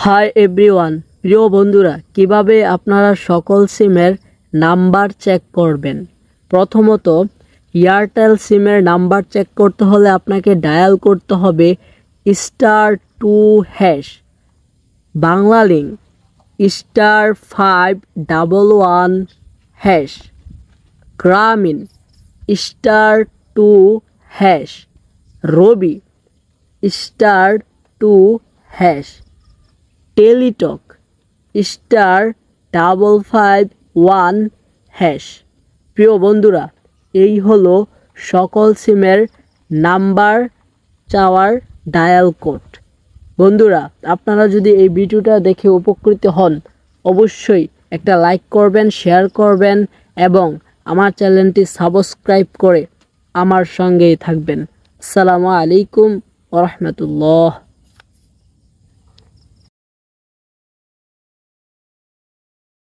Hi everyone, প্রিয় বন্ধুরা, কিভাবে আপনারা সকল সিমের নাম্বার চেক করবেন। প্রথমত এয়ারটেল সিমের নাম্বার চেক করতে হলে আপনাকে ডায়াল করতে হবে *2#, বাংলালিংক *511#, গ্রামীণ *2#, রবি *2#, টেলিটক *551#। প্রিয় বন্ধুরা, এই হলো সকল সিমের নাম্বার চাওয়ার ডায়াল কোড। বন্ধুরা, আপনারা যদি এই ভিডিওটা দেখে উপকৃত হন, অবশ্যই একটা লাইক করবেন, শেয়ার করবেন এবং আমার চ্যানেলটি সাবস্ক্রাইব করে আমার সঙ্গেই থাকবেন। আসসালামু আলাইকুম ওয়া রাহমাতুল্লাহ।